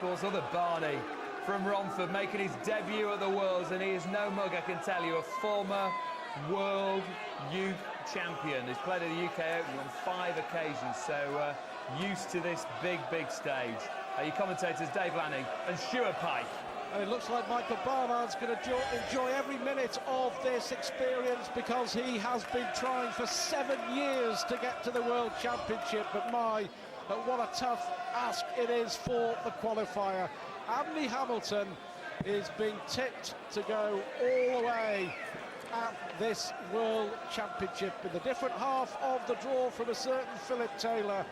Of course, other Barney from Romford making his debut at the Worlds, and he is no mug, I can tell you, a former World Youth Champion. He's played at the UK Open on 5 occasions, so used to this big stage. Your commentators Dave Lanning and Stuart Pike. And it looks like Michael Barnard's going to enjoy every minute of this experience, because he has been trying for 7 years to get to the World Championship. But what a tough ask it is for the qualifier. Andy Hamilton is being tipped to go all the way at this World Championship in the different half of the draw from a certain Philip Taylor.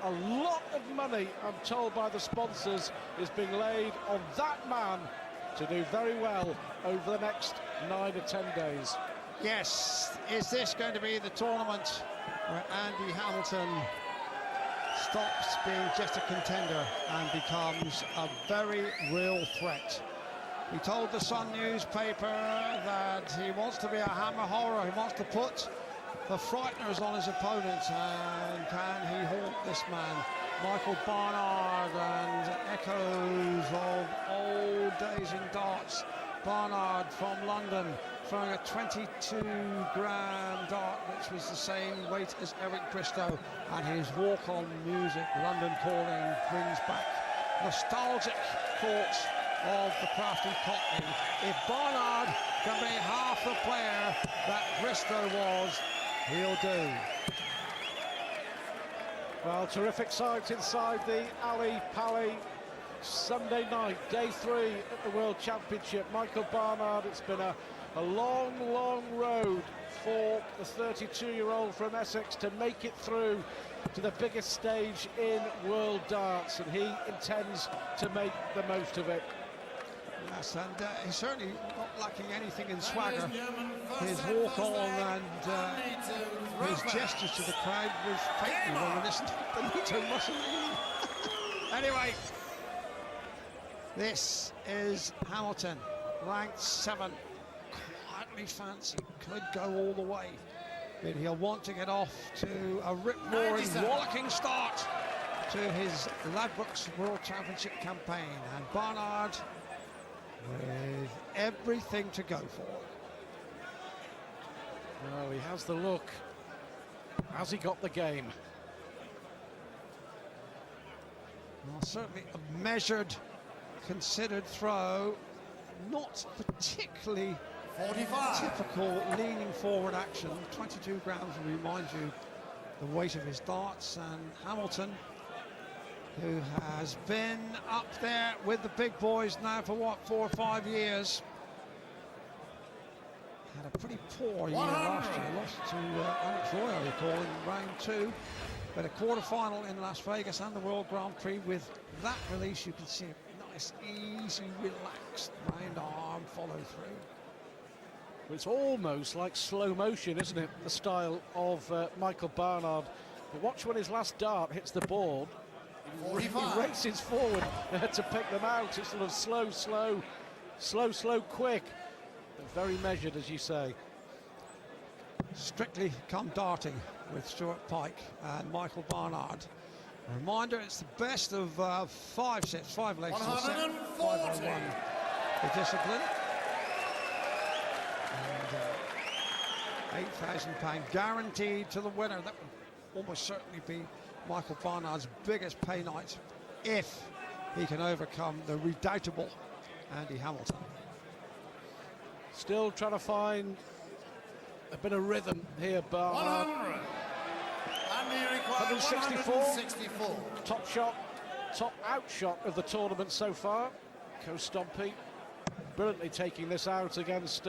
A lot of money, I'm told by the sponsors, is being laid on that man to do very well over the next 9 or 10 days. Yes, is this going to be the tournament where Andy Hamilton stops being just a contender and becomes a very real threat? He told the Sun newspaper that he wants to be a hammer horror. He wants to put the frighteners on his opponents, and can he haunt this man? Michael Barnard, and echoes of old days in darts. Barnard from London throwing a 22-gram dart, which was the same weight as Eric Bristow, and his walk-on music, London Calling, brings back nostalgic thoughts of the crafty Cockney. If Barnard can be half the player that Bristow was, he'll do. Well, terrific sight inside the Ali Pali Sunday night, day 3 at the World Championship. Michael Barnard, it's been a long road for the 32-year-old from Essex to make it through to the biggest stage in world darts, and he intends to make the most of it. Yes, and he's certainly not lacking anything in swagger. His walk-on and his gestures to the crowd was faintly reminiscent of Benito Mussolini. Anyway, this is Hamilton, ranked 7. Quietly fancy, could go all the way. But he'll want to get off to a rip-roaring, rollicking start to his Ladbrokes World Championship campaign. And Barnard with everything to go for. Well, he has the look. Has he got the game? Well, certainly a measured, considered throw. Not particularly 45. Typical leaning forward action. 22 grams will remind you the weight of his darts. And Hamilton, who has been up there with the big boys now for what, 4 or 5 years, had a pretty poor year last year. Lost to Alex Roy, I recall, in round 2, but a quarter-final in Las Vegas and the World Grand Prix. With that release, you can see a nice, easy, relaxed round arm follow through. It's almost like slow motion, isn't it, the style of Michael Barnard. But watch when his last dart hits the board. He races forward to pick them out. It's sort of slow, quick, but very measured, as you say. Strictly come darting with Stuart Pike and Michael Barnard. A reminder, it's the best of 5 sets, 5 legs to 7, 5-on-1 the discipline. And £8,000 guaranteed to the winner. That would almost certainly be Michael Barnard's biggest pay night if he can overcome the redoubtable Andy Hamilton. Still trying to find a bit of rhythm here, Barnard. 100. Andy requires 164. Top out shot of the tournament so far. Stompy brilliantly taking this out against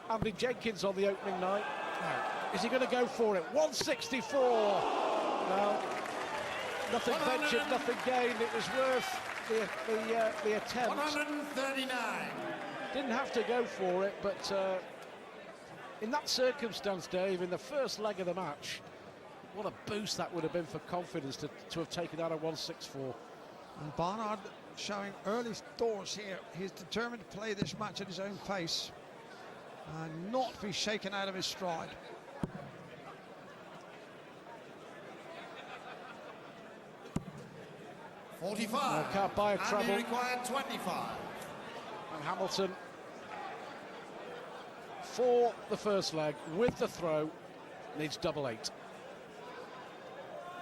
Andy Jenkins on the opening night. Is he going to go for it? 164. Well, nothing ventured, nothing gained. It was worth the attempt. 139. Didn't have to go for it, but in that circumstance, Dave, in the first leg of the match, what a boost that would have been for confidence to have taken out a 164. And Barnard showing early doors here. He's determined to play this match at his own pace and not be shaken out of his stride. 45. Can't buy a And treble. he required 25. And Hamilton, for the first leg, with the throw, needs double 8.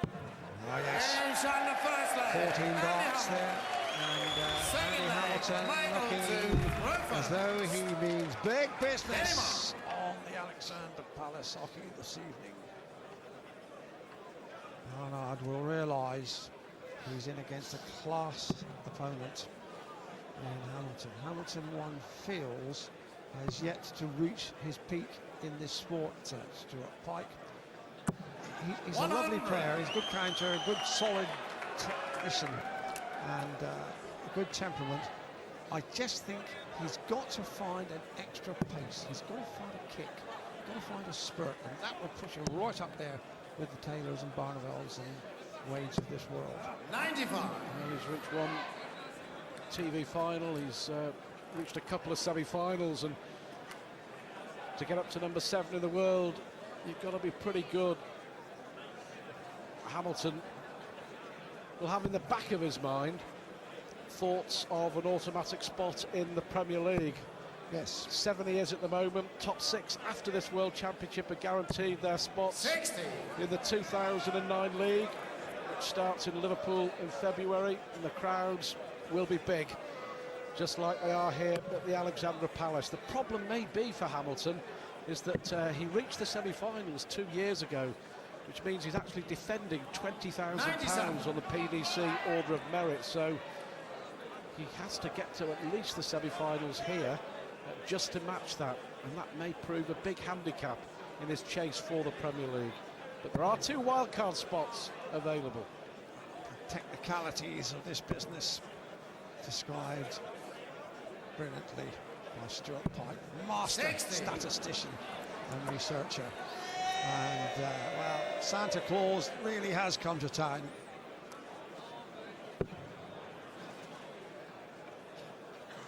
Oh, yes. And shot the first leg. 14 Andy darts Hamilton. there. And Second Andy leg, Hamilton Michael looking to as Rover. though he means big business on the Alexander Palace hockey this evening. Barnard will realise he's in against a class opponent in Hamilton. Hamilton, one feels, has yet to reach his peak in this sport. Stuart Pike. He's a lovely 100. player. He's a good counter, a good solid technician, and a good temperament. I just think he's got to find an extra pace. He's got to find a kick. He's got to find a spurt, and that would push him right up there with the Taylors and Barnavells and Wades of this world. 95. Well, he's reached one TV final, he's reached a couple of semi-finals, and to get up to number 7 in the world, you've got to be pretty good. Hamilton will have in the back of his mind thoughts of an automatic spot in the Premier League. Yes. 7 years at the moment, top 6 after this World Championship are guaranteed their spots 60. in the 2009 league, which starts in Liverpool in February, and the crowds will be big, just like they are here at the Alexandra Palace. The problem may be for Hamilton is that he reached the semi-finals 2 years ago, which means he's actually defending £20,000 on the PDC Order of Merit, so he has to get to at least the semi-finals here just to match that, and that may prove a big handicap in his chase for the Premier League. But there are 2 wildcard spots available. The technicalities of this business described brilliantly by Stuart Pike, master 60. statistician and researcher. And well, Santa Claus really has come to town.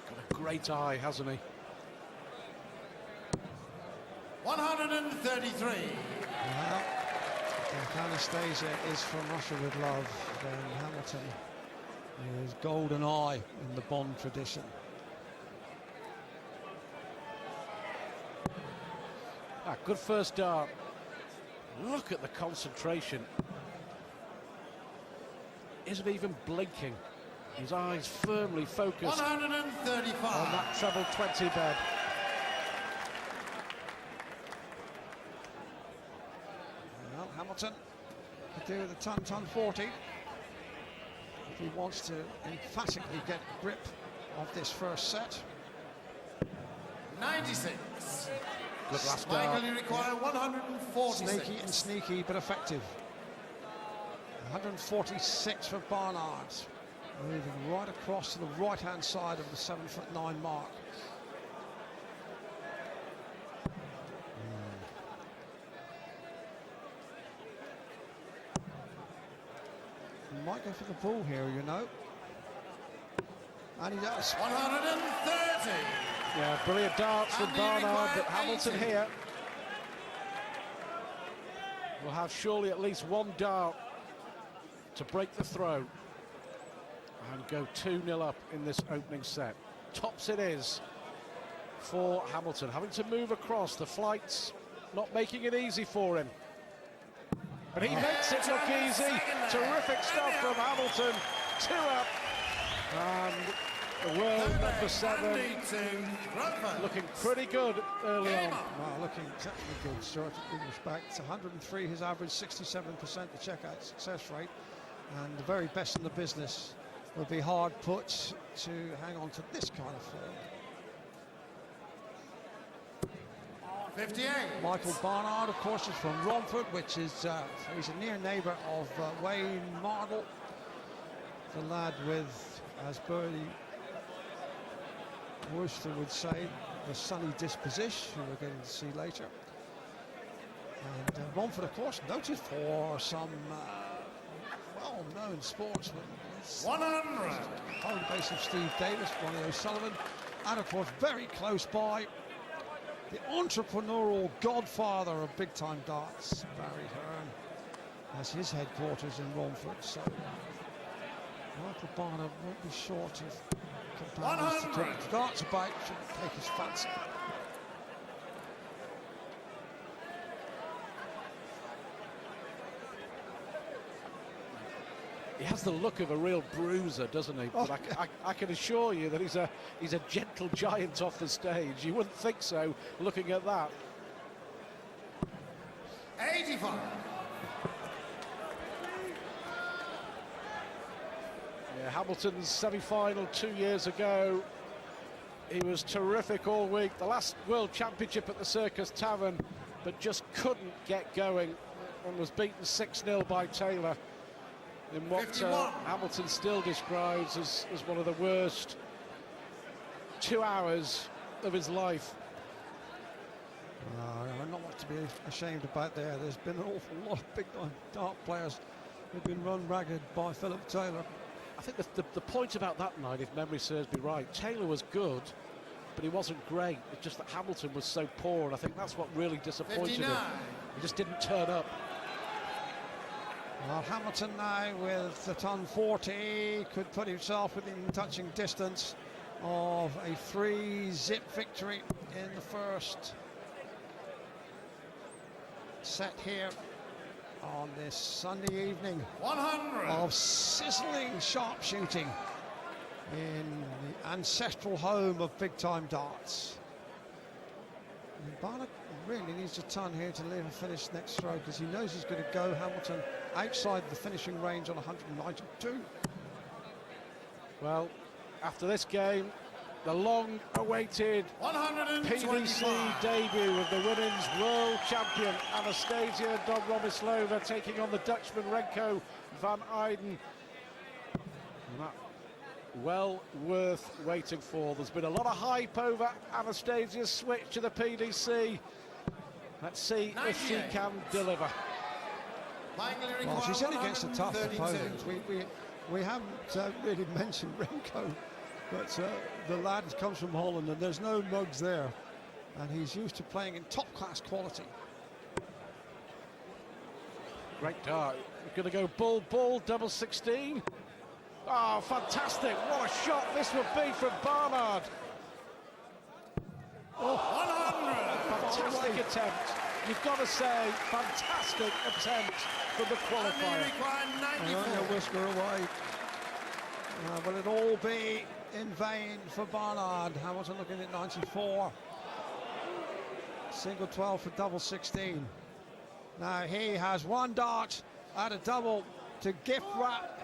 Got a great eye, hasn't he? 133. Well, if Anastasia is from Russia with love, then Hamilton is golden eye in the Bond tradition. Good first dart. Look at the concentration. Isn't even blinking. His eyes firmly focused on 135. that treble 20 bed. Well, Hamilton could do with a ton 40 if he wants to emphatically get grip of this first set. 96. Good last Michael, dart. you require 146. Snaky and sneaky, but effective. 146 for Barnard, moving right across to the right-hand side of the 7'9" mark. He might go for the ball here, you know. And he does. 130. Yeah, brilliant darts from And he Barnard, but required Hamilton 80. here will have surely at least one dart to break the throw and go 2-0 up in this opening set. Tops it is for Hamilton, having to move across. The flights not making it easy for him, but he makes it look easy. Terrific stuff from Hamilton. 2 up, and the world number 7 Andy to Rover. looking pretty good early on. Well, looking exceptionally good, Stuart, with respect. It's 103 his average, 67% the checkout success rate, and the very best in the business would be hard put to hang on to this kind of form. 58. Michael Barnard, of course, is from Romford, which is he's a near neighbour of Wayne Mardle, the lad with, as Bernie Worcester would say, the sunny disposition, who we're going to see later. And Romford, of course, noted for some well-known sportsmen. It's 100. home base of Steve Davis, Ronnie O'Sullivan, and of course, very close by, the entrepreneurial godfather of big-time darts, Barry Hearn, has his headquarters in Romford. So Michael Barnard won't be short of companions to talk to darts about, shouldn't take his fancy. He has the look of a real bruiser, doesn't he? But I can assure you that he's a gentle giant off the stage. You wouldn't think so, looking at that. 85. Yeah, Hamilton's semi-final 2 years ago. He was terrific all week. The last World Championship at the Circus Tavern, but just couldn't get going and was beaten 6-0 by Taylor in what Hamilton still describes as one of the worst 2 hours of his life. Not much to be ashamed about there. There's been an awful lot of big-time dart players who've been run ragged by Philip Taylor. I think the point about that night, if memory serves me right, Taylor was good, but he wasn't great. It's just that Hamilton was so poor, and I think that's what really disappointed 59. him. He just didn't turn up. Well, Hamilton now with the ton 40 could put himself within touching distance of a 3-zip victory in the first set here on this Sunday evening 100. of sizzling sharpshooting in the ancestral home of big-time darts. And Barnard really needs a ton here to leave a finish next throw, because he knows he's going to go Hamilton outside the finishing range on 192. Well, after this game, the long-awaited PDC debut of the women's world champion Anastasia Dobromyslova taking on the Dutchman Renko van Eyden. And that well worth waiting for. There's been a lot of hype over Anastasia's switch to the PDC. Let's see if she can deliver. Well, she's in against a tough opponent. We haven't really mentioned Renko, but the lad comes from Holland and there's no mugs there, and he's used to playing in top-class quality. Great dart. We're going to go bull, double 16. Oh, fantastic. What a shot this would be from Barnard. Oh, 100. Fantastic attempt. You've got to say, fantastic attempt from the qualifier. A whisker away. Will it all be in vain for Barnard? Hamilton looking at 94. Single 12 for double 16. Now he has one dart at a double to gift wrap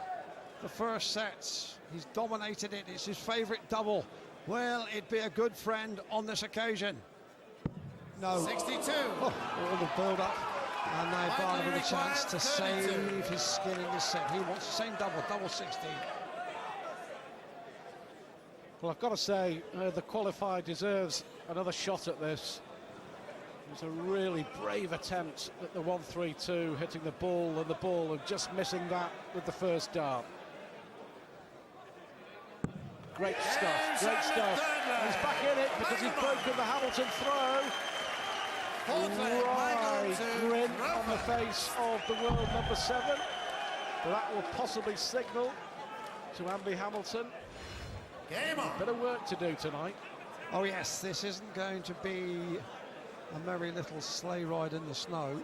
the first sets. He's dominated it. It's his favourite double. Will it be a good friend on this occasion? No. 62. All the build-up. And now Barnard with a chance to save his skin in this set. He wants the same double 16. Well, I've got to say, the qualifier deserves another shot at this. It was a really brave attempt at the 1-3-2, hitting the ball and just missing that with the first dart. Great stuff, great stuff. And he's back in it because he's broken the Hamilton throw. Right, grin on the face of the world number 7. But that will possibly signal to Andy Hamilton. Game on. Bit of work to do tonight. Oh yes, this isn't going to be a merry little sleigh ride in the snow.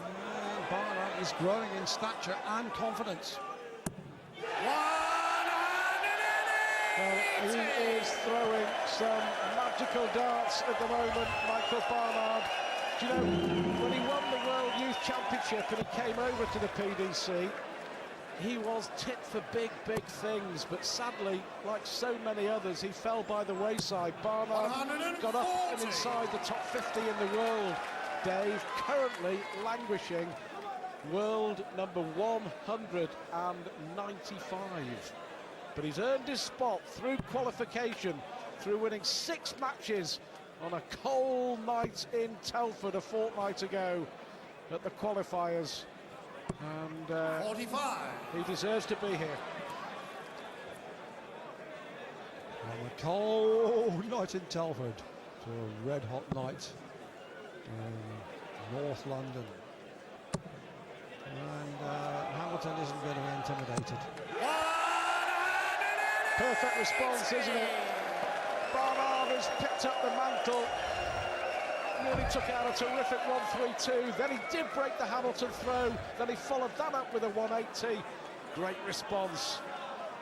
And Barnard is growing in stature and confidence. Well, he is throwing some magical darts at the moment, Michael Barnard. Do you know, when he won the World Youth Championship and he came over to the PDC, he was tipped for big things, but sadly, like so many others, he fell by the wayside. Barnard got up and inside the top 50 in the world. Dave, currently languishing world number 195. But he's earned his spot through qualification, through winning 6 matches on a cold night in Telford a fortnight ago at the qualifiers. And 45. he deserves to be here. On a cold night in Telford to a red-hot night in North London. And Hamilton isn't going to be intimidated. Perfect response, isn't it? Barnard has picked up the mantle. Really took out a terrific 1-3-2. Then he did break the Hamilton throw. Then he followed that up with a 180. Great response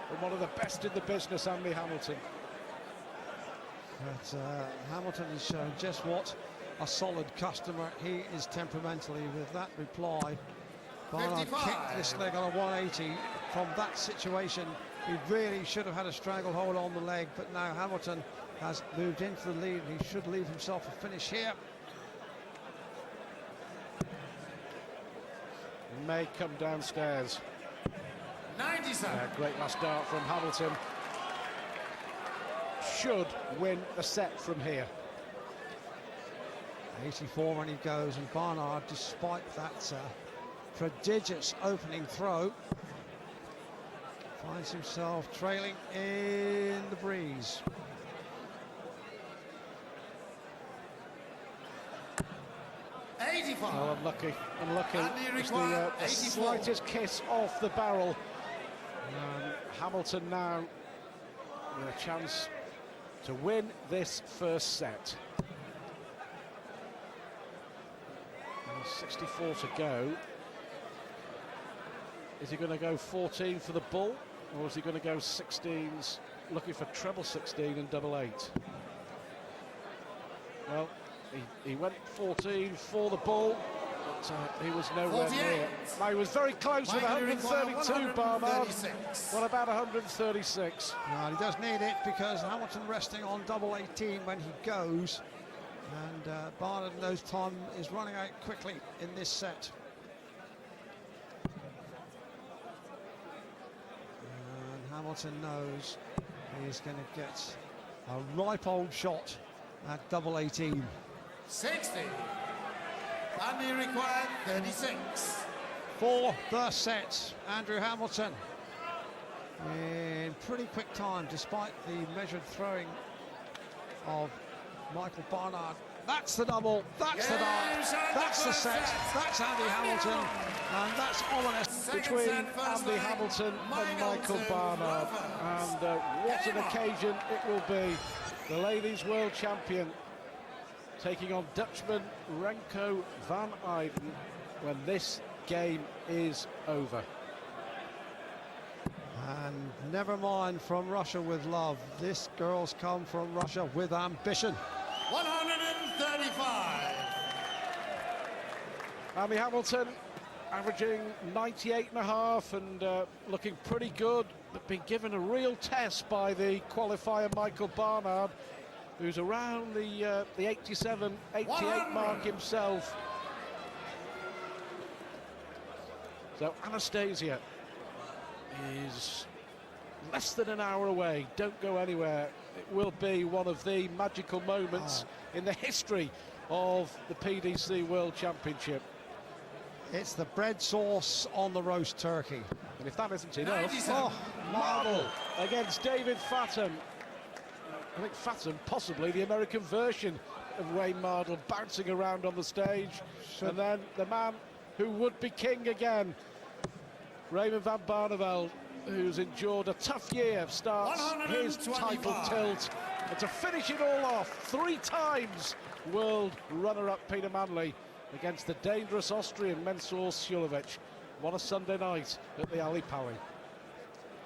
from one of the best in the business, Andy Hamilton. But Hamilton has shown just what a solid customer he is temperamentally. With that reply, Barnard 55. kicked this leg on a 180. From that situation, he really should have had a stranglehold on the leg, but now Hamilton has moved into the lead. He should leave himself a finish here. May come downstairs. 97. Great last dart from Hamilton. Should win the set from here. 84 when he goes, and Barnard, despite that prodigious opening throw, finds himself trailing in the breeze. Oh, unlucky. And he It's required the 84. slightest kiss off the barrel. Hamilton now with a chance to win this first set. And 64 to go. Is he going to go 14 for the bull, or is he going to go 16s, looking for treble 16 and double 8? Well, he went 14 for the bull, but he was nowhere 48. near. Now, he was very close with Michael 132, Barnard. 136. What about 136? Well, he does need it because Hamilton resting on double 18 when he goes, and Barnard knows time is running out quickly in this set. And Hamilton knows he's going to get a ripe old shot at double 18. 60. And he required 36. For the set, Andrew Hamilton in pretty quick time, despite the measured throwing of Michael Barnard. That's the double, that's the dart, that's the set, that's Andy Hamilton, and that's ominous. Between Andy Hamilton and Michael Barnard. And what an occasion it will be. The ladies' world champion taking on Dutchman Remco van Eyden when this game is over. And never mind from Russia with love. This girl's come from Russia with ambition. 135. Andy Hamilton averaging 98.5 and looking pretty good, but being given a real test by the qualifier Michael Barnard, who's around the 87, 88 mark himself. So Anastasia is less than an hour away. Don't go anywhere. It will be one of the magical moments in the history of the PDC World Championship. It's the bread sauce on the roast turkey. And if that isn't enough, 97. Marble against David Fathom. I think Fathom, possibly the American version of Wayne Mardle, bouncing around on the stage. And then the man who would be king again, Raymond van Barneveld, who's endured a tough year, starts his title 125. tilt. And to finish it all off, 3 times world runner-up Peter Manley against the dangerous Austrian Mensur Suljovic. What a Sunday night at the Ali Pali.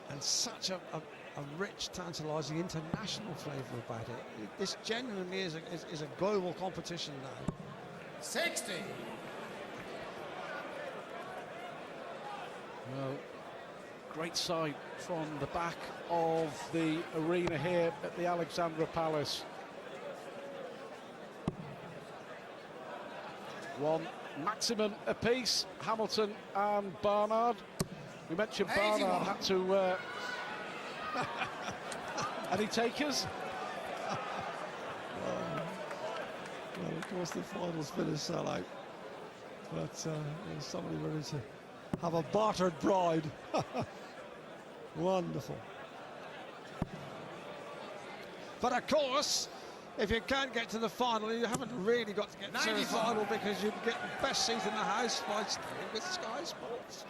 And such a rich, tantalising international flavour about it. This genuinely is a global competition now. 60. Well, great sight from the back of the arena here at the Alexandra Palace. One maximum apiece, Hamilton and Barnard. We mentioned Barnard had to... any takers? Well, of course, the finals finish sellout. But there's somebody ready to have a bartered bride. Wonderful. But of course, if you can't get to the final, you haven't really got to get to the final, because you get the best seat in the house by staying with Sky Sports.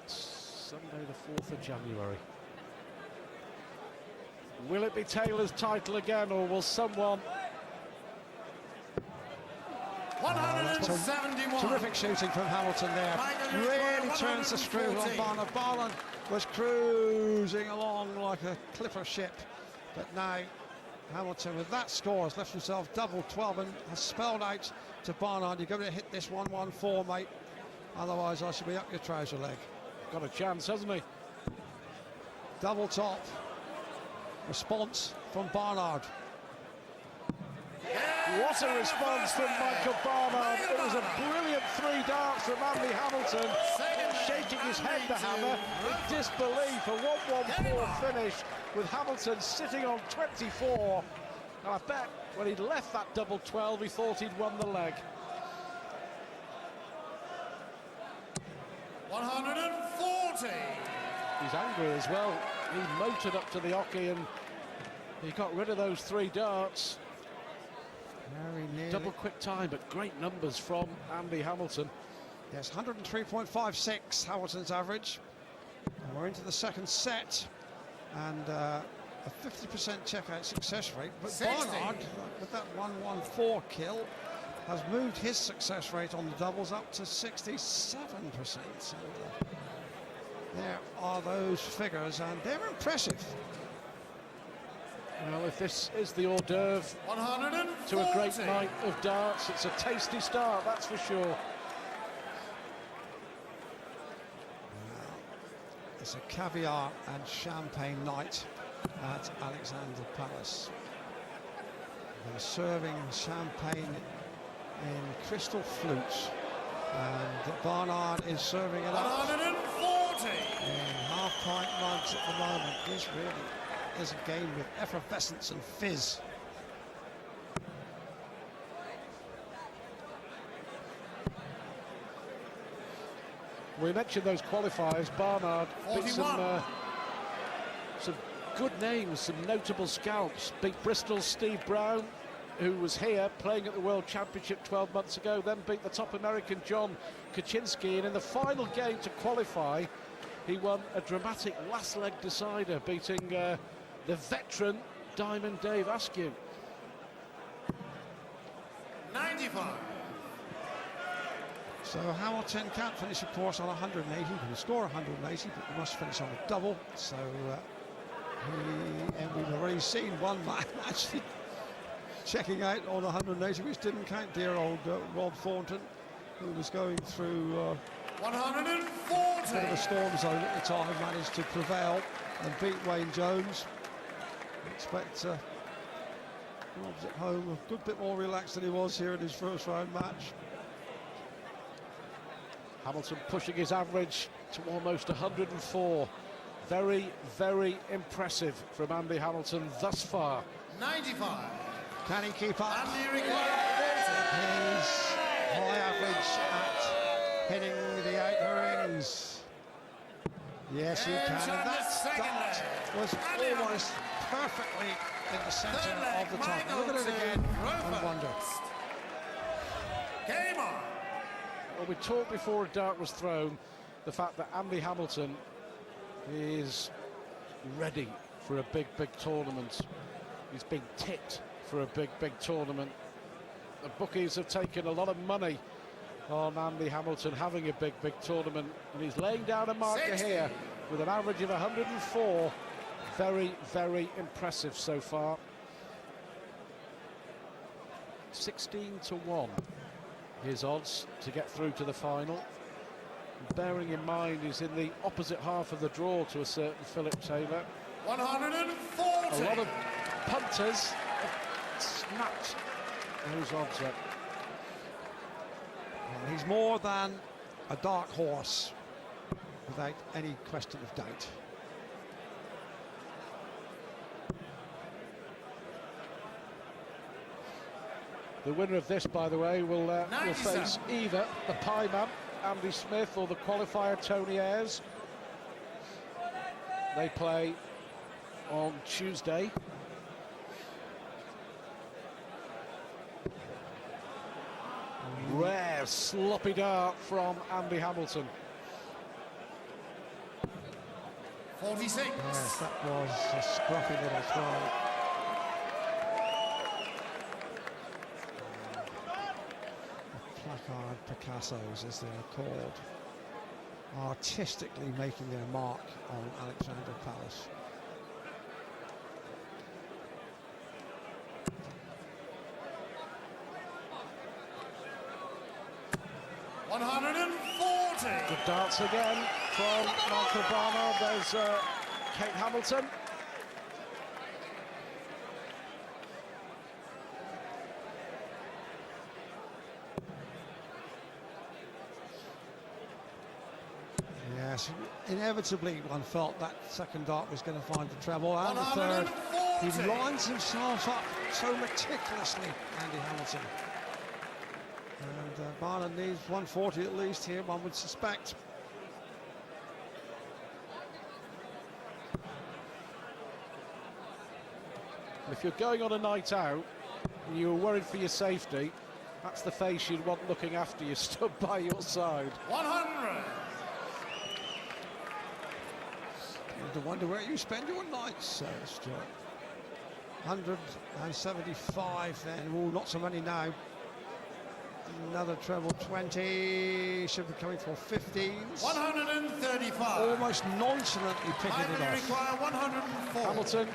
Sunday the 4th of January. Will it be Taylor's title again, or will someone... 171. Terrific shooting from Hamilton there. Really turns the screw on Barnard. Barnard was cruising along like a clipper ship, but now Hamilton, with that score, has left himself double 12 and has spelled out to Barnard, you're going to hit this 114, mate, otherwise I shall be up your trouser leg. Got a chance, hasn't he? Double top. Response from Barnard. What a response from Michael Barnard. It was a brilliant 3 darts from Andy Hamilton, shaking his head, the hammer, in disbelief. A 1-1-4 finish with Hamilton sitting on 24. And I bet when he'd left that double 12, he thought he'd won the leg. 140. He's angry as well. He motored up to the hockey and he got rid of those 3 darts. Very nearly. Double quick time, but great numbers from Andy Hamilton. Yes, 103.56 Hamilton's average. And we're into the second set, and a 50% checkout success rate. But 60. Barnard, with that 114 kill, has moved his success rate on the doubles up to 67%. So there are those figures, and they're impressive. Well, if this is the hors d'oeuvre 140. to a great night of darts, it's a tasty start, that's for sure. It's a caviar and champagne night at Alexandra Palace. They're serving champagne in crystal flutes, and Barnard is serving it up 140. in half-pint mugs at the moment. This really is a game with effervescence and fizz. We mentioned those qualifiers. Barnard beat 41. some good names, some notable scalps. Beat Bristol's Steve Brown, who was here playing at the World Championship 12 months ago, then beat the top American John Kaczynski, and in the final game to qualify, he won a dramatic last leg decider, beating the veteran Diamond Dave Askew. 95. So Hamilton can't finish, of course, on 180. He can score 180, but he must finish on a double. So and we've already seen one man actually checking out on 180, which didn't count dear old Rob Thornton, who was going through 140. a bit of a storm zone at the time, managed to prevail and beat Wayne Jones. I expect Rob's at home a good bit more relaxed than he was here in his first round match. Hamilton pushing his average to almost 104. Very, very impressive from Andy Hamilton thus far. 95. Can he keep up And he required his high average at hitting the outer rings? Yes, he can. And that start was almost perfectly in the centre of the top. Look at it again and wonder. Game on. Well, we talked before a dart was thrown, the fact that Andy Hamilton is ready for a big, big tournament. He's been tipped for a big, big tournament. The bookies have taken a lot of money on Andy Hamilton having a big, big tournament, and he's laying down a marker 60. here with an average of 104. Very, very impressive so far. 16-1 his odds to get through to the final. Bearing in mind he's in the opposite half of the draw to a certain Philip Taylor. 140. A lot of punters have snapped those odds up. Well, he's more than a dark horse, without any question of doubt. The winner of this, by the way, will face either the Pie Man, Andy Smith, or the qualifier, Tony Ayres. They play on Tuesday. Rare sloppy dart from Andy Hamilton. 46. Yes, that was a scruffy little throw. The placard Picassos, as they are called, artistically making their mark on Alexandra Palace. Good darts again from Michael Barnard. There's Kate Hamilton. Yes, inevitably one felt that second dart was going to find the treble, and the third. He lines himself up so meticulously, Andy Hamilton. And Barnard needs 140 at least here, one would suspect. If you're going on a night out and you're worried for your safety, that's the face you'd want looking after you, stood by your side. 100. You wonder where you spend your nights, Stuart. 175 then. Oh, not so many now. Another treble 20. Should be coming for 15s. 135. Almost nonchalantly picking it off. Require 104. Hamilton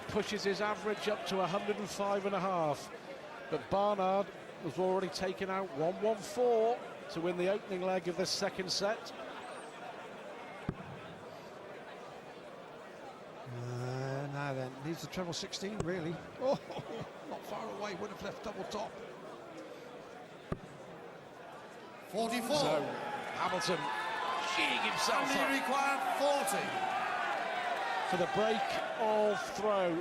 pushes his average up to 105.5, but Barnard was already taken out 114 to win the opening leg of this second set. Now then, needs the treble 16 really. Oh, not far away, would have left double top. 44. So Hamilton cheating himself And up he required 40. for the break of throw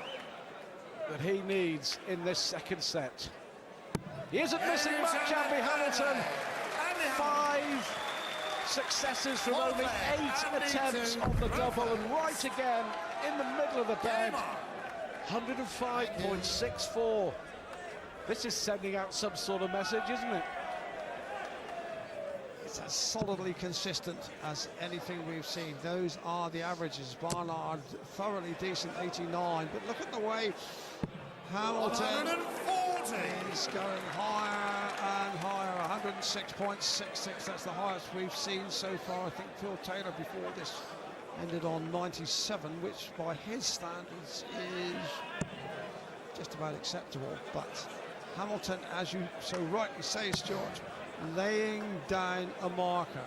that he needs in this second set. He isn't missing much, Andy Hamilton. 5 successes from only 8 attempts on the double, and right again in the middle of the bed. 105.64. This is sending out some sort of message, isn't it? It's as solidly consistent as anything we've seen. Those are the averages. Barnard, thoroughly decent, 89. But look at the way Hamilton 140. is going higher and higher. 106.66. That's the highest we've seen so far. I think Phil Taylor before this ended on 97, which by his standards is just about acceptable. But Hamilton, as you so rightly say, Stuart, laying down a marker,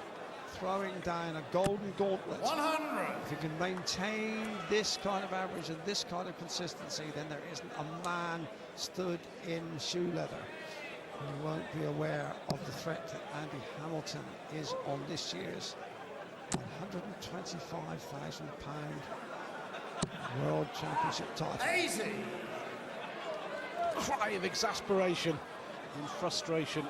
throwing down a golden gauntlet. 100. If you can maintain this kind of average and this kind of consistency, then there isn't a man stood in shoe leather who won't be aware of the threat that Andy Hamilton is on this year's £125,000 World Championship title. 80. Cry of exasperation and frustration.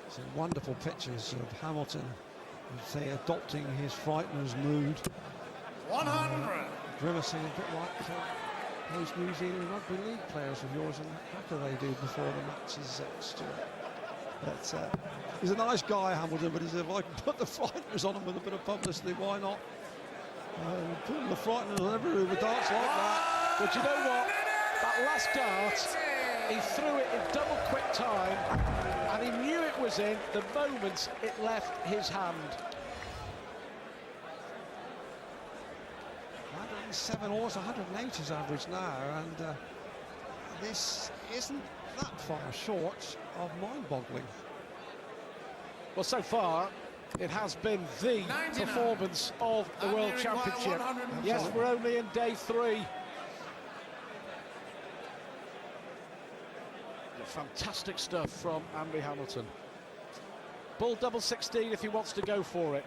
Some wonderful pictures of Hamilton, say, adopting his frightener's mood. 100. Grimacing a bit like those New Zealand Rugby League players of yours, and what do they do before the matches, Stuart? But he's a nice guy, Hamilton, but he said, if I can put the frighteners on him with a bit of publicity, why not? Putting the frighteners on everywhere with darts like that. But you know what? That last dart, he threw it in double quick time, and he knew it was in the moment it left his hand. 107 or 108 is average now, and this isn't that far short of mind-boggling. Well, so far, it has been the 99. performance of the And World they require Championship. 104. Yes, we're only in day 3. Fantastic stuff from Andy Hamilton. Bull double 16 if he wants to go for it.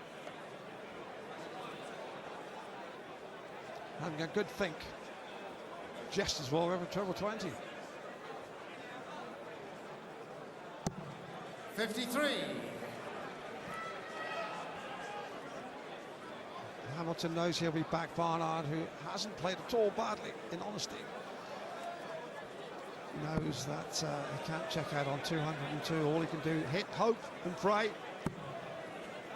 Having a good think. Just as well over treble 20. 53. Hamilton knows he'll be back. Barnard, who hasn't played at all badly, in honesty, knows that he can't check out on 202. All he can do, hit, hope and pray.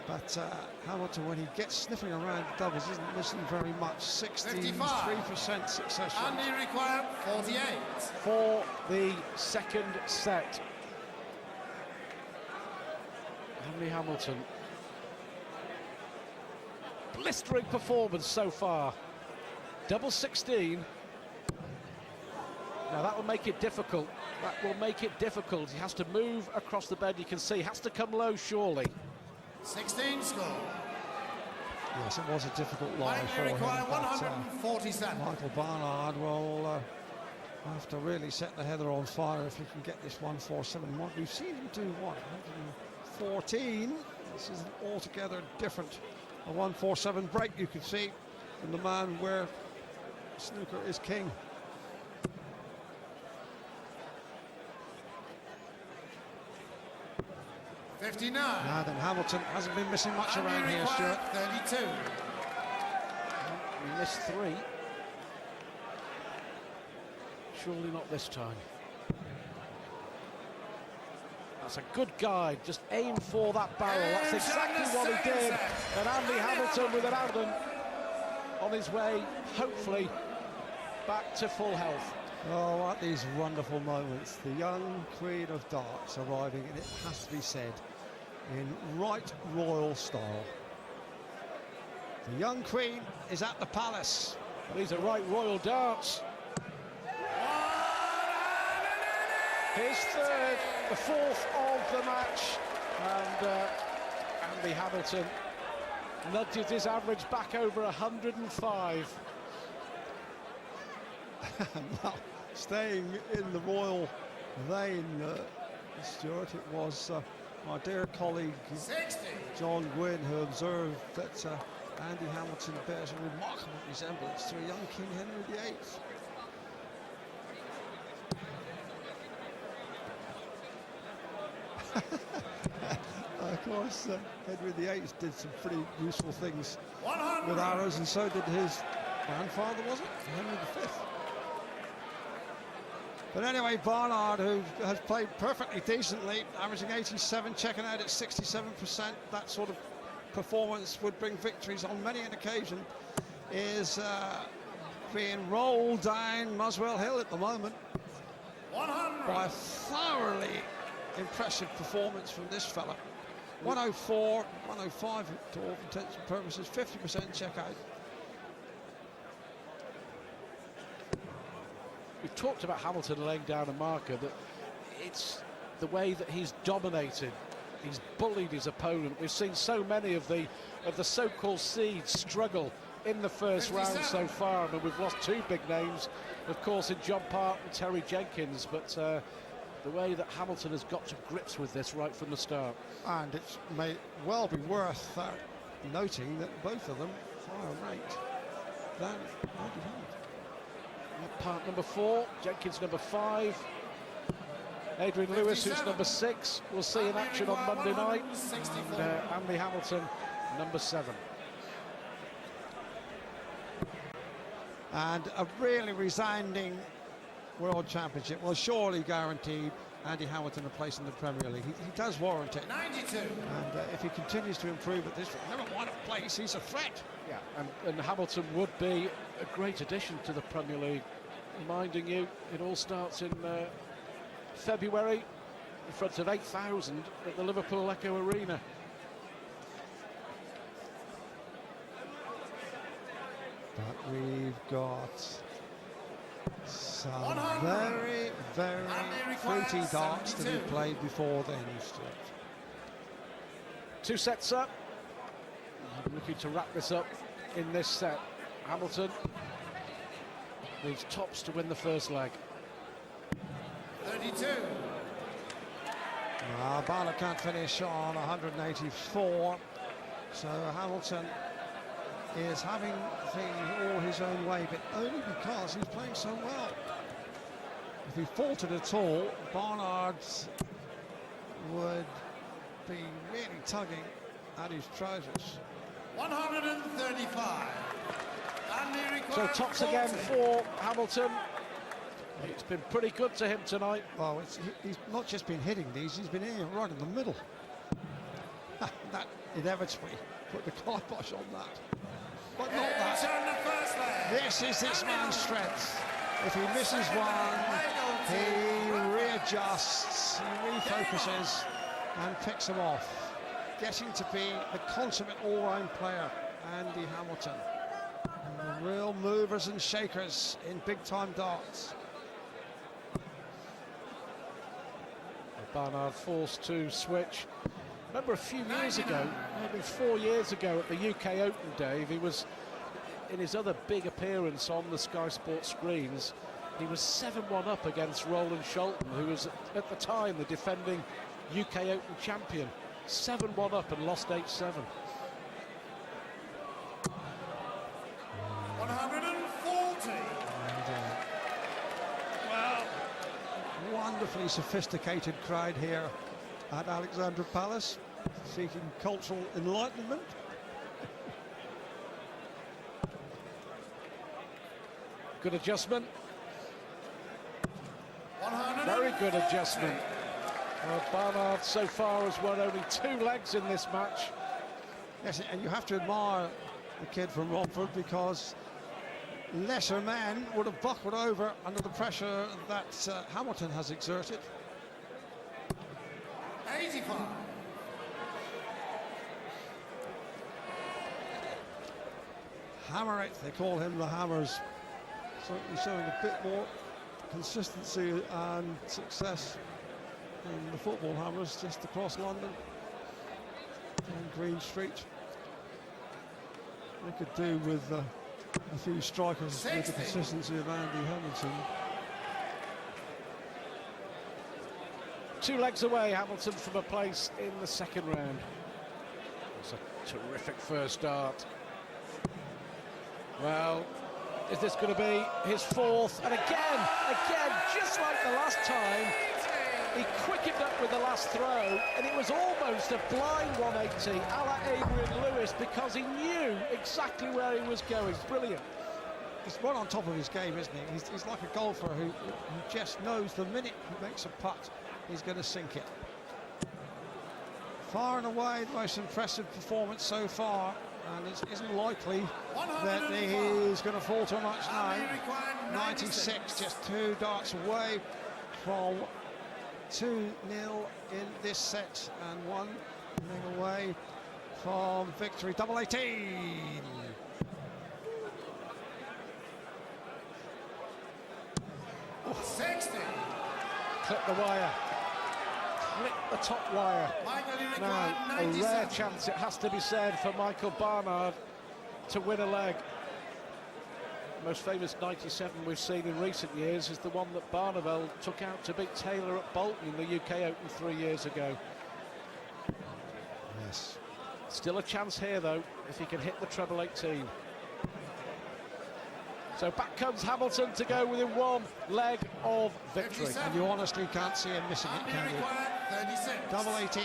But Hamilton, when he gets sniffing around doubles, isn't missing very much. 63% success rate. And he required 48. For the second set. Andy Hamilton. Blistering performance so far. Double 16. Now that will make it difficult. That will make it difficult. He has to move across the bed. You can see he has to come low, surely. 16 score. Yes, it was a difficult line for him. Require But, 147. Michael Barnard will have to really set the heather on fire if he can get this 147. We've seen him do what, 114. This is altogether different. A 147 break, you can see, from the man where snooker is king. $59. Now then, Hamilton hasn't been missing much And around he here, required Stuart. 32. He missed 3. Surely not this time. That's a good guide. Just aim for that barrel. That's exactly what he did. And Andy Hamilton with an Alden on his way, hopefully, back to full health. Oh, at these wonderful moments, the young queen of darts arriving, and it has to be said, in right royal style. The young queen is at the palace. These are right royal darts. His third, the fourth of the match, and Andy Hamilton nudges his average back over 105. Well, staying in the royal vein, Stuart, it was my dear colleague 60. John Gwynn who observed that Andy Hamilton bears a remarkable resemblance to a young King Henry VIII. Of course, Henry VIII did some pretty useful things 100. with arrows, and so did his grandfather, was it? Henry V. But anyway, Barnard, who has played perfectly decently, averaging 87, checking out at 67%, that sort of performance would bring victories on many an occasion, is being rolled down Muswell Hill at the moment 100. by a thoroughly impressive performance from this fella. 104, 105 to all intents and purposes, 50% check out. We've talked about Hamilton laying down a marker, that it's the way that he's dominated. He's bullied his opponent. We've seen so many of the so-called seeds struggle in the first round so far. I mean, we've lost 2 big names, of course, in John Park and Terry Jenkins, but the way that Hamilton has got to grips with this right from the start. And it may well be worth noting that both of them higher rate than Andy Hamilton. Park number 4, Jenkins number 5, Adrian Lewis, who's number 6, we'll see in action on Monday night, and Andy Hamilton number 7. And a really resounding World Championship will surely guarantee Andy Hamilton a place in the Premier League. He does warrant it. 92. And if he continues to improve at this rate, never won a place, he's a threat. Yeah, and Hamilton would be a great addition to the Premier League. Reminding you, it all starts in February in front of 8,000 at the Liverpool Echo Arena. But we've got some 100. very, very fruity darts to be 72. played before then, Stuart. 2 sets up. I'm looking to wrap this up in this set. Hamilton needs tops to win the first leg. 32. Barnard can't finish on 184, so Hamilton is having things all his own way, but only because he's playing so well. If he faltered at all, Barnard would be really tugging at his trousers. 135. And he So requires tops 40. again for Hamilton. It's been pretty good to him tonight. Well, he's not just been hitting these, he's been hitting right in the middle. That inevitably put the kibosh on that. But not that. Turn the first leg. This is this man's strength. If he misses one, he readjusts, he refocuses and picks them off. Getting to be the consummate all-round player, Andy Hamilton. And the real movers and shakers in big-time darts. Barnard forced to switch. Remember a few years ago, maybe 4 years ago at the UK Open, Dave, he was in his other big appearance on the Sky Sports screens. He was 7-1 up against Roland Shelton, who was at the time the defending UK Open champion. 7-1 up and lost 8-7. 140. Well, wonderfully sophisticated crowd here at Alexandra Palace, seeking cultural enlightenment. Good adjustment. 100. Very good adjustment. Barnard so far has won only 2 legs in this match. Yes, and you have to admire the kid from Romford, because lesser men would have buckled over under the pressure that Hamilton has exerted. 85. Hammer it, they call him the Hammers. Certainly showing a bit more consistency and success in the football Hammers just across London and Green Street. They could do with a few strikers with the consistency of Andy Hamilton. 2 legs away, Hamilton, from a place in the second round. It's a terrific first dart. Well, is this going to be his 4th? And again, just like the last time, he quickened up with the last throw, and it was almost a blind 180 a la Adrian Lewis, because he knew exactly where he was going. Brilliant. He's right on top of his game, isn't he? He's like a golfer who just knows the minute he makes a putt, he's going to sink it. Far and away the most impressive performance so far, and it isn't likely that he's going to falter much now. 96, just 2 darts away from 2-0 in this set, and 1 away from victory. Double 18. Oh. 60. Clip the wire. Clip the top wire. Now, a rare chance, it has to be said, for Michael Barnard to win a leg. The most famous 97 we've seen in recent years is the one that Barneveld took out to beat Taylor at Bolton in the UK Open 3 years ago. Yes. Still a chance here, though, if he can hit the treble 18. So back comes Hamilton to go within 1 leg of victory. 57. And you honestly can't see him missing it, can you? 36. Double 18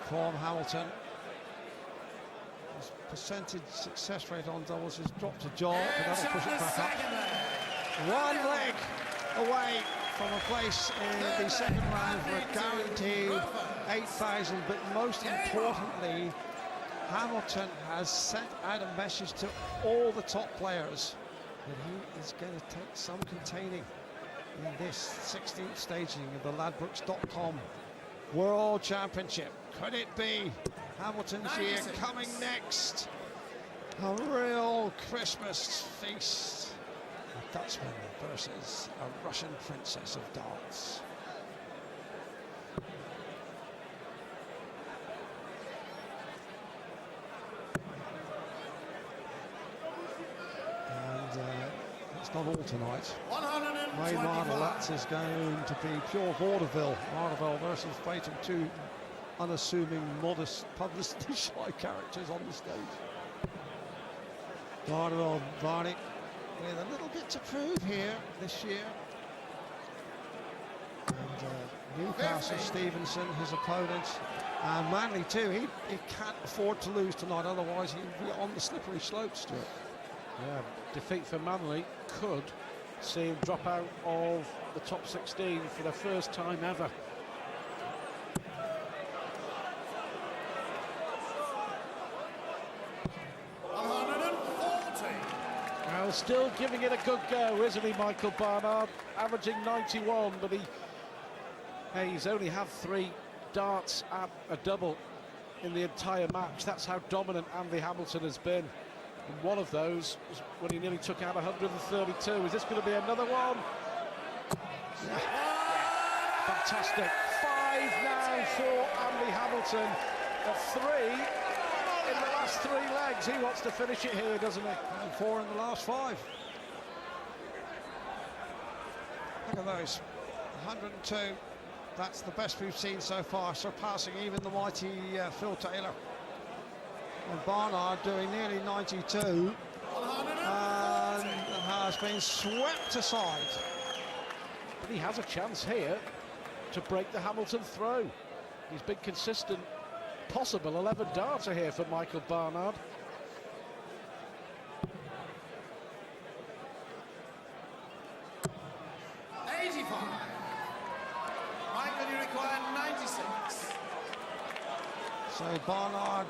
from Hamilton. His percentage success rate on doubles has dropped a jog, but that'll push it back up. 1 leg away from a place in the second round for a guaranteed 8,000, but most importantly, Hamilton has sent out a message to all the top players that he is going to take some containing in this 16th staging of the Ladbrokes.com World Championship. Could it be Hamilton's year coming next? A real Christmas feast. A Dutchman versus a Russian princess of darts. That's not all tonight. Ray Martel, that is going to be pure vaudeville. Martel versus Peyton, 2 unassuming, modest, publicity-shy characters on the stage. Martel, Barney, with a little bit to prove here this year. And Newcastle, Stevenson, his opponent, and Manley too. He can't afford to lose tonight, otherwise he'd be on the slippery slope, Stuart. Yeah, defeat for Manley could see him drop out of the top 16 for the first time ever. Well, still giving it a good go, isn't he, Michael Barnard? Averaging 91, but he's only had 3 darts at a double in the entire match. That's how dominant Andy Hamilton has been. And one of those was when he nearly took out 132. Is this going to be another one? Yeah. Fantastic. 5 now for Andy Hamilton. At 3 in the last 3 legs. He wants to finish it here, doesn't he? And 4 in the last 5. Look at those. 102. That's the best we've seen so far, surpassing even the mighty Phil Taylor. And Barnard doing nearly 92 and has been swept aside. But he has a chance here to break the Hamilton throw. He's been consistent. Possible 11 darts are here for Michael Barnard. Michael, you require 96. So Barnard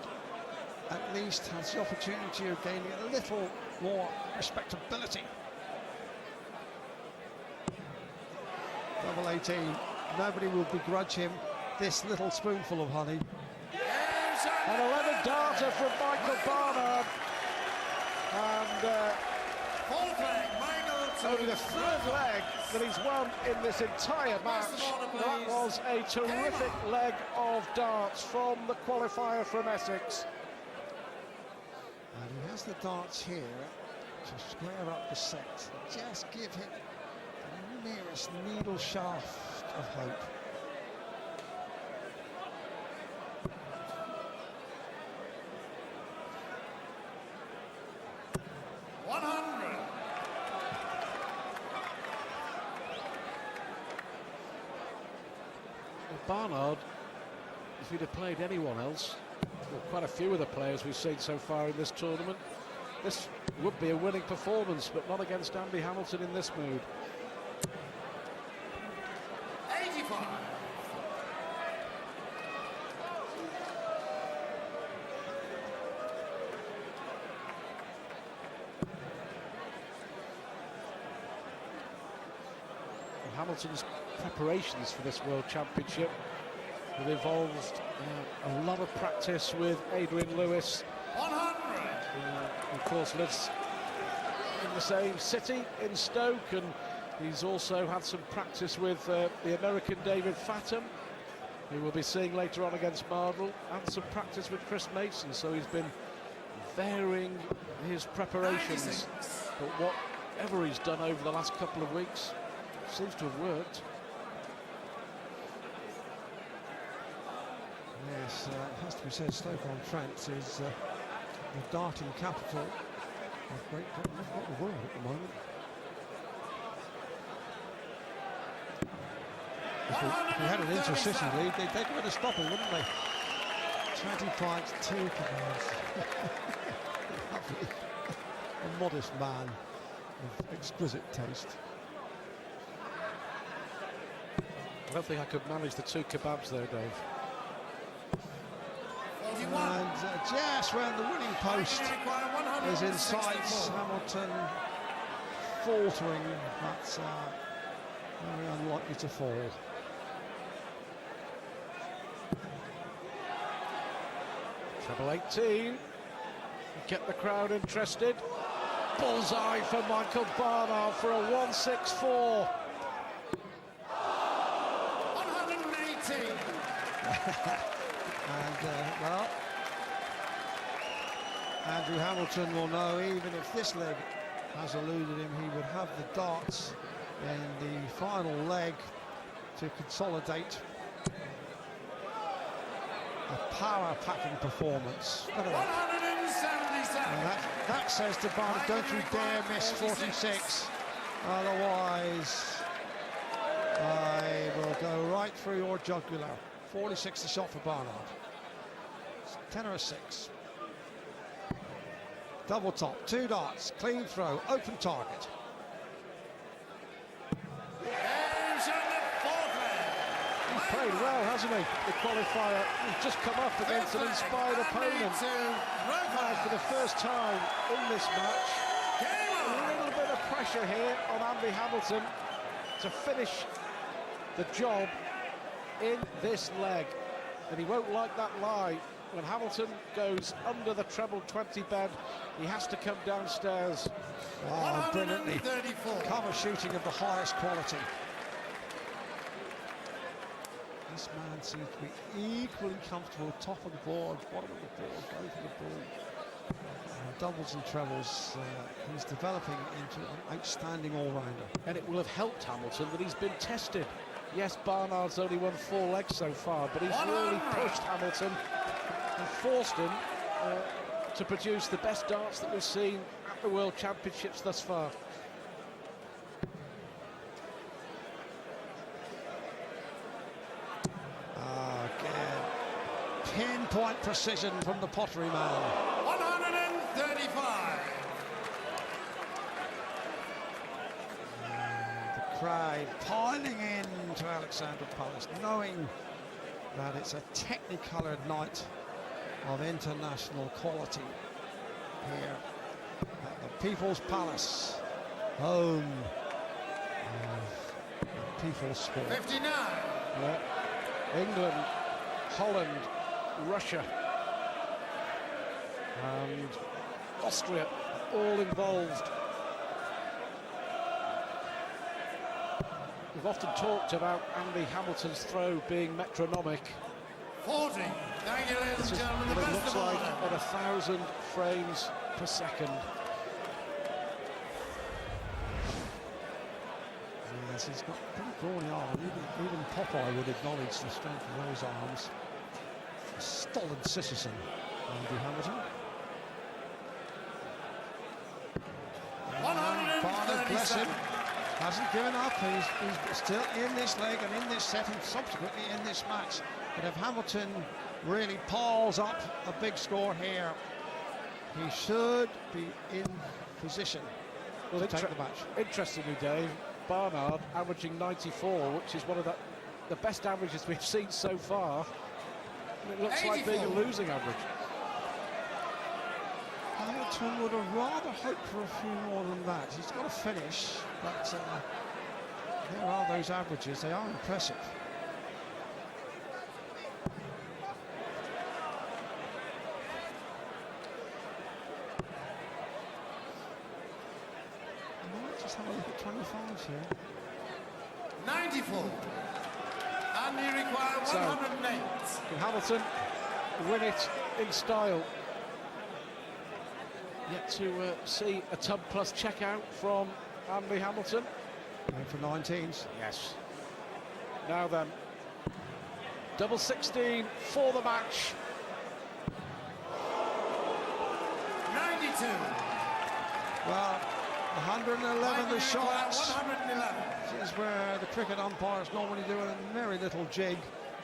at least has the opportunity of gaining a little more respectability. Double 18. Nobody will begrudge him this little spoonful of honey. An 11 darter from Michael Barnard. And only the 3rd leg that he's won in this entire match. That was a terrific leg of darts from the qualifier from Essex. And he has the darts here to square up the set. Just give him the merest needle shaft of hope. Barnard, if he'd have played anyone else, well, quite a few of the players we've seen so far in this tournament, this would be a winning performance, but not against Andy Hamilton in this mood. 85. Hamilton's preparations for this World Championship have involved a lot of practice with Adrian Lewis, 100. who of course lives in the same city in Stoke, and he's also had some practice with the American David Fathom, who we'll be seeing later on against Mardle, and some practice with Chris Mason, so he's been varying his preparations. 96. But whatever he's done over the last couple of weeks seems to have worked. Yes, it has to be said, Stoke-on-Trent is the darting capital of Great Britain, if not the world at the moment. If we had an intercity lead, they'd get rid of stopping, wouldn't they? 20 points, 2 commands. A modest man of exquisite taste. I don't think I could manage the 2 kebabs there, Dave. 41. And just when the winning post is in sight, Hamilton faltering. That's very unlikely to fall. Treble 18. Get the crowd interested. Bullseye for Michael Barnard for a 164. 118. And, well, Andrew Hamilton will know, even if this leg has eluded him, he would have the darts in the final leg to consolidate a power-packing performance. Look at that. 177. And that says to Barnard, don't you dare miss 46, otherwise I will go right through your jugular. 46 the shot for Barnard. 10 or a 6. Double top, 2 darts, clean throw, open target. He's played well, hasn't he? The qualifier. He's just come up against an inspired opponent. Now, for the first time in this match, a little bit of pressure here on Andy Hamilton to finish the job in this leg. And he won't like that lie. When Hamilton goes under the treble 20 bed, he has to come downstairs. Oh, brilliantly. Cover shooting of the highest quality. This man seems to be equally comfortable, top of the board, bottom of the board, going for the ball. Doubles and trebles, he's developing into an outstanding all-rounder. And it will have helped Hamilton that he's been tested. Yes, Barnard's only won 4 legs so far, but he's really pushed Hamilton and forced him to produce the best darts that we've seen at the World Championships thus far. Again, pinpoint precision from the pottery man. 135. The crowd piling in to Alexandra Palace, knowing that it's a technicoloured night of international quality here at the People's Palace, home of the People's Sport. 59. Yeah. England, Holland, Russia and Austria all involved. We've often talked about Andy Hamilton's throw being metronomic. 40. Thank you, ladies and gentlemen. The What it best looks of all like time. at 1,000 frames per second. Yes, he's got pretty brawny arm. Even Popeye would acknowledge the strength of those arms. A stolid citizen, Andy Hamilton. Barnard, bless him, 137. hasn't given up. He's still in this leg and in this set and subsequently in this match. But if Hamilton really piles up a big score here, he should be in position to take the match. Interestingly, Dave, Barnard averaging 94, which is one of the best averages we've seen so far. And it looks like being a 84. losing average. Hamilton would have rather hoped for a few more than that. He's got to finish, but there are those averages. They are impressive. I might just have a look at 25s here. 94. And you require So- 108. Can Hamilton win it in style? Yet to see a tub plus checkout from Andy Hamilton. Going for 19s. Yes. Now then, double 16 for the match. 92. Well, 111 the shots. 111. This is where the cricket umpires normally do a merry little jig,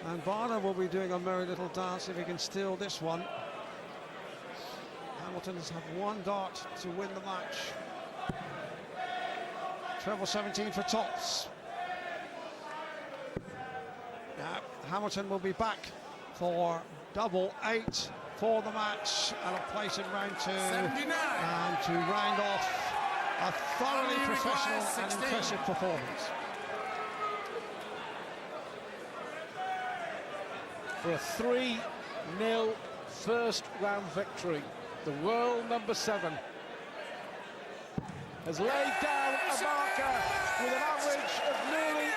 and Barnard will be doing a merry little dance if he can steal this one. Hamilton has had 1 dart to win the match. Treble 17 for tops. Now, Hamilton will be back for double 8 for the match and a place in round 2. 79. And to round off a thoroughly Only requires professional and 16. impressive performance. For a 3-0 first round victory, the world number 7 has laid down a marker with an average of nearly